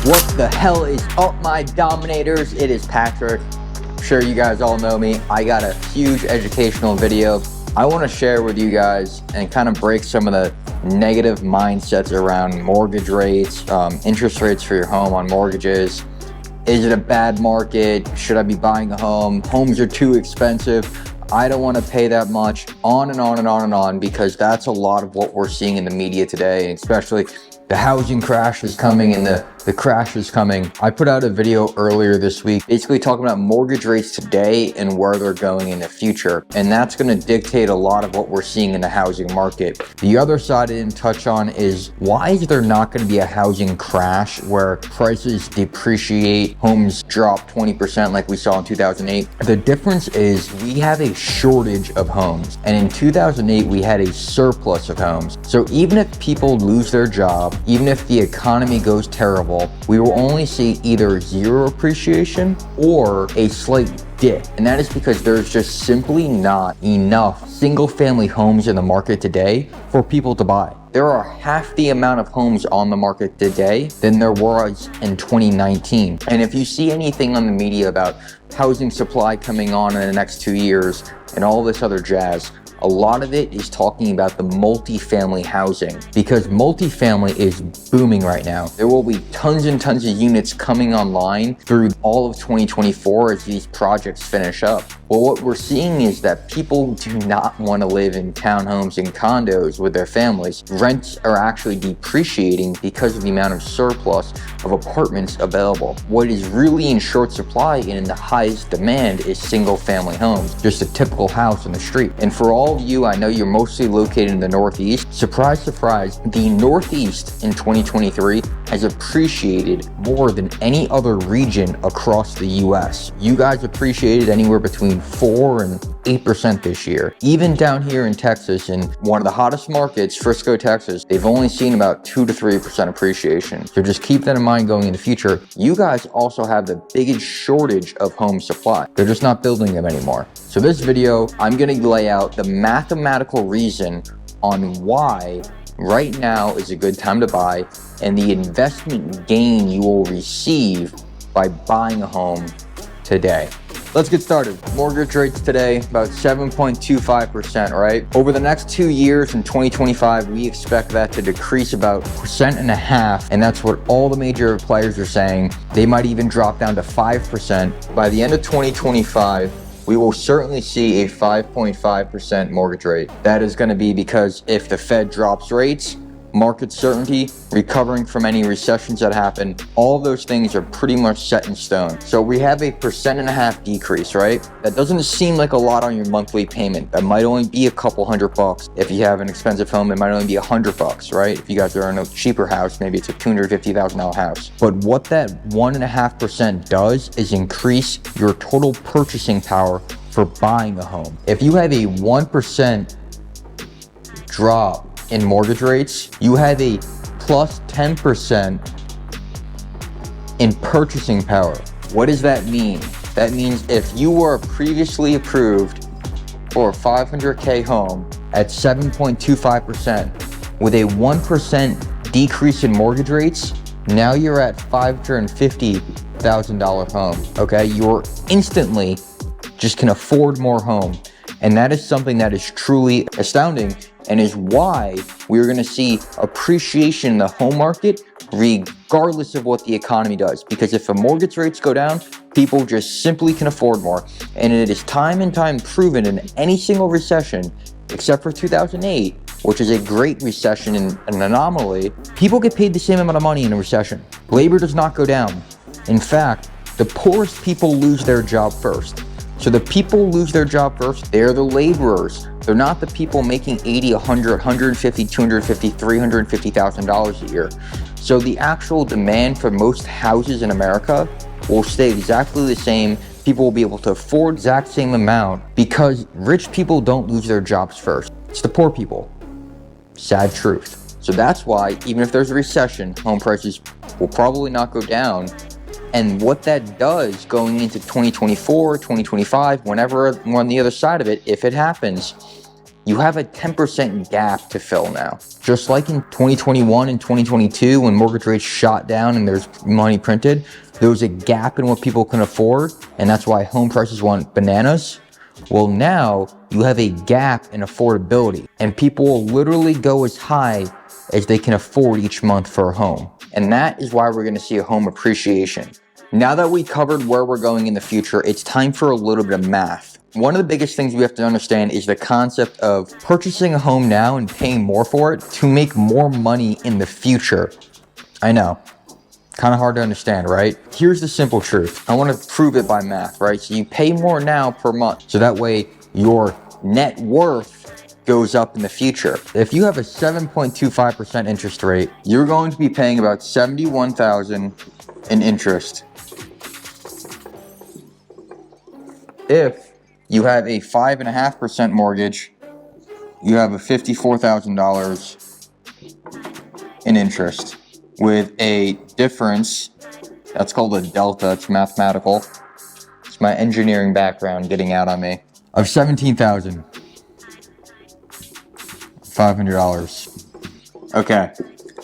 What the hell is up, my dominators? It is Patrick. I'm sure you guys all know me. I got a huge educational video I want to share with you guys and kind of break some of the negative mindsets around mortgage rates, interest rates for your home on mortgages. Is it a bad market? Should I be buying a home? Homes are too expensive. I don't want to pay that much. On and on and on and on, because that's a lot of what we're seeing in the media today, and especially the housing crash is coming and the crash is coming. I put out a video earlier this week basically talking about mortgage rates today and where they're going in the future. And that's going to dictate a lot of what we're seeing in the housing market. The other side I didn't touch on is, why is there not going to be a housing crash where prices depreciate, homes drop 20% like we saw in 2008? The difference is we have a shortage of homes. And in 2008, we had a surplus of homes. So even if people lose their job, even if the economy goes terrible, we will only see either zero appreciation or a slight dip. And that is because there's just simply not enough single-family homes in the market today for people to buy. There are half the amount of homes on the market today than there was in 2019. And if you see anything on the media about housing supply coming on in the next 2 years and all this other jazz, a lot of it is talking about the multifamily housing, because multifamily is booming right now. There will be tons and tons of units coming online through all of 2024 as these projects finish up. Well, what we're seeing is that people do not want to live in townhomes and condos with their families. Rents are actually depreciating because of the amount of surplus of apartments available. What is really in short supply and in the highest demand is single family homes, just a typical house on the street. And for all of you, I know you're mostly located in the Northeast. Surprise, surprise, the Northeast in 2023 has appreciated more than any other region across the US. You guys appreciated anywhere between 4 and 8% this year. Even down here in Texas, in one of the hottest markets, Frisco, Texas, they've only seen about 2 to 3% appreciation. So just keep that in mind going in the future. You guys also have the biggest shortage of home supply. They're just not building them anymore. So this video, I'm gonna lay out the mathematical reason on why right now is a good time to buy and the investment gain you will receive by buying a home today. Let's get started. Mortgage rates today, about 7.25%, right? Over the next 2 years in 2025, we expect that to decrease about 1.5%, and that's what all the major players are saying. They might even drop down to 5%. By the end of 2025, we will certainly see a 5.5% mortgage rate. That is going to be because if the Fed drops rates, market certainty, recovering from any recessions that happen, all those things are pretty much set in stone. So we have a 1.5% decrease, right? That doesn't seem like a lot on your monthly payment. That might only be a couple $100. If you have an expensive home, it might only be $100, right? If you guys are in a cheaper house, maybe it's a $250,000 house. But what that 1.5% does is increase your total purchasing power for buying a home. If you have a 1% drop in mortgage rates, you have a plus 10% in purchasing power. What does that mean? That means if you were previously approved for a $500K home at 7.25% with a 1% decrease in mortgage rates, now you're at $550,000 home, okay? You're instantly just can afford more home. And that is something that is truly astounding and is why we're going to see appreciation in the home market regardless of what the economy does. Because if the mortgage rates go down, people just simply can afford more. And it is time and time proven in any single recession, except for 2008, which is a great recession and an anomaly, people get paid the same amount of money in a recession. Labor does not go down. In fact, the poorest people lose their job first. So the people lose their job first, they're the laborers. They're not the people making $80, $100, $150, $250, $350,000 a year. So the actual demand for most houses in America will stay exactly the same. People will be able to afford the exact same amount because rich people don't lose their jobs first. It's the poor people. Sad truth. So that's why even if there's a recession, home prices will probably not go down. And what that does going into 2024, 2025, whenever we're on the other side of it, if it happens, you have a 10% gap to fill now. Just like in 2021 and 2022, when mortgage rates shot down and there's money printed, there was a gap in what people can afford, and that's why home prices went bananas. Well, now you have a gap in affordability, and people will literally go as high as they can afford each month for a home. And that is why we're gonna see a home appreciation. Now that we covered where we're going in the future, it's time for a little bit of math. One of the biggest things we have to understand is the concept of purchasing a home now and paying more for it to make more money in the future. I know, kind of hard to understand, right? Here's the simple truth. I want to prove it by math, right? So you pay more now per month, so that way your net worth goes up in the future. If you have a 7.25% interest rate, you're going to be paying about $71,000 in interest. If you have a 5.5% mortgage, you have a $54,000 in interest with a difference, that's called a delta, it's mathematical. It's my engineering background getting out on me, of $17,500. Okay,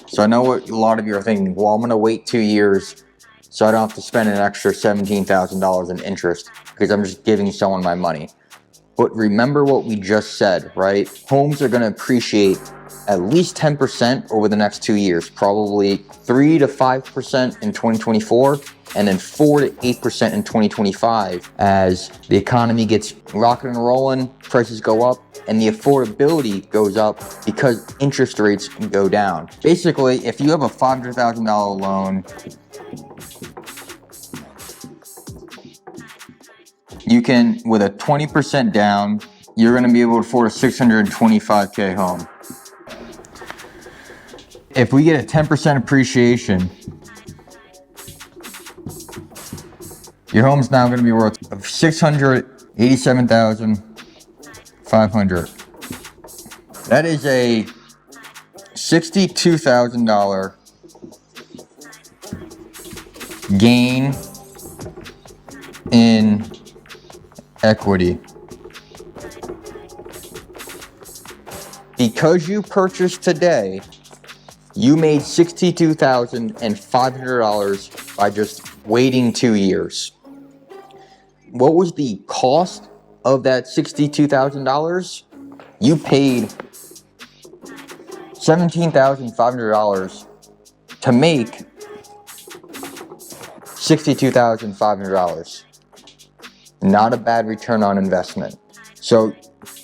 so I know what a lot of you are thinking, well, I'm gonna wait 2 years so I don't have to spend an extra $17,000 in interest because I'm just giving someone my money. But remember what we just said, right? Homes are gonna appreciate at least 10% over the next 2 years, probably 3 to 5% in 2024, and then 4 to 8% in 2025 as the economy gets rocking and rolling, prices go up, and the affordability goes up because interest rates go down. Basically, if you have a $500,000 loan, you can, with a 20% down, you're gonna be able to afford a $625K home. If we get a 10% appreciation, your home's now gonna be worth $687,500. That is a $62,000 gain in equity. Because you purchased today, you made $62,500 by just waiting 2 years. What was the cost of that $62,000? You paid $17,500 to make $62,500. Not a bad return on investment. So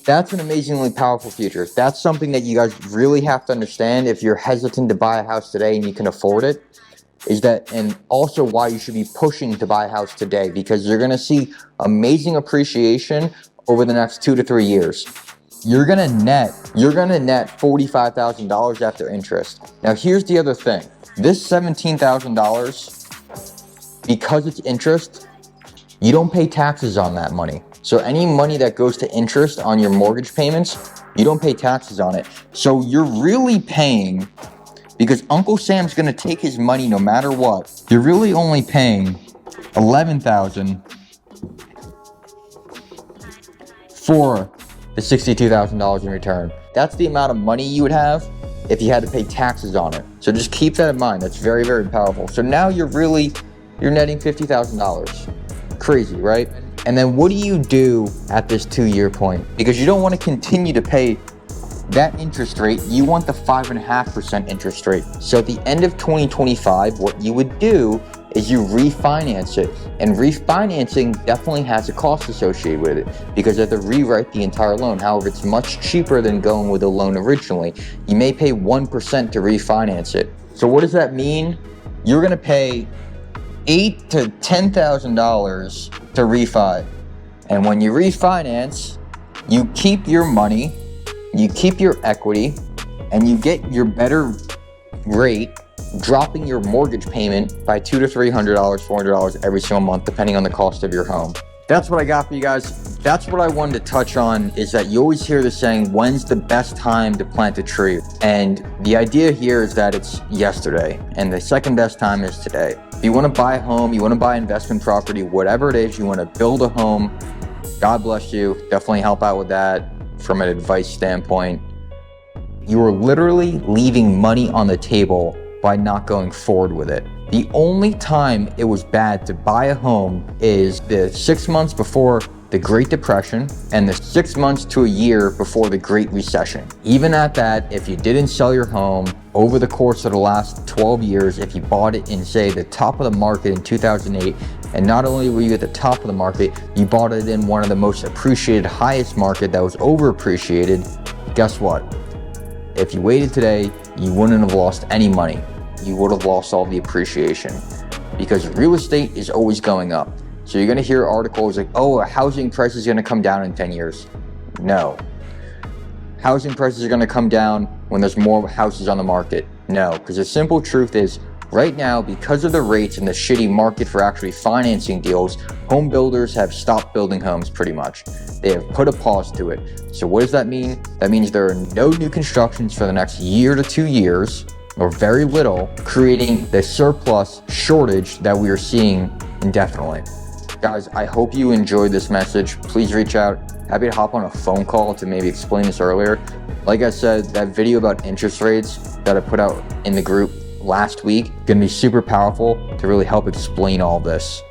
that's an amazingly powerful future. That's something that you guys really have to understand if you're hesitant to buy a house today and you can afford it, is that, and also why you should be pushing to buy a house today, because you're gonna see amazing appreciation over the next 2 to 3 years. You're gonna net $45,000 after interest. Now here's the other thing. This $17,000, because it's interest, you don't pay taxes on that money. So any money that goes to interest on your mortgage payments, you don't pay taxes on it. So you're really paying, because Uncle Sam's gonna take his money no matter what, you're really only paying $11,000 for the $62,000 in return. That's the amount of money you would have if you had to pay taxes on it. So just keep that in mind. That's very, very powerful. So now you're netting $50,000. Crazy, right? And then what do you do at this 2-year point? Because you don't want to continue to pay that interest rate. You want the 5.5% interest rate. So at the end of 2025, what you would do is you refinance it. And refinancing definitely has a cost associated with it because you have to rewrite the entire loan. However, it's much cheaper than going with a loan originally. You may pay 1% to refinance it. So what does that mean? You're gonna pay $8,000 to $10,000 to refi. And when you refinance, you keep your money, you keep your equity, and you get your better rate, dropping your mortgage payment by $200 to $300, $400 every single month, depending on the cost of your home. That's what I got for you guys. That's what I wanted to touch on, is that you always hear the saying, when's the best time to plant a tree? And the idea here is that it's yesterday, and the second best time is today. If you want to buy a home, you want to buy investment property, whatever it is, you want to build a home, God bless you. Definitely help out with that. from an advice standpoint. You are literally leaving money on the table by not going forward with it. The only time it was bad to buy a home is the 6 months before the Great Depression and the 6 months to a year before the Great Recession. Even at that, if you didn't sell your home over the course of the last 12 years, if you bought it in, say, the top of the market in 2008, and not only were you at the top of the market, you bought it in one of the most appreciated, highest market that was overappreciated, guess what? If you waited today, you wouldn't have lost any money. You would have lost all the appreciation, because real estate is always going up. So you're gonna hear articles like, oh, a housing price is gonna come down in 10 years. No. Housing prices are gonna come down when there's more houses on the market. No, because the simple truth is, right now, because of the rates and the shitty market for actually financing deals, home builders have stopped building homes pretty much. They have put a pause to it. So what does that mean? That means there are no new constructions for the next year to 2 years, or very little, creating the surplus shortage that we are seeing indefinitely. Guys, I hope you enjoyed this message. Please reach out. Happy to hop on a phone call to maybe explain this earlier. Like I said, that video about interest rates that I put out in the group last week, gonna be super powerful to really help explain all this.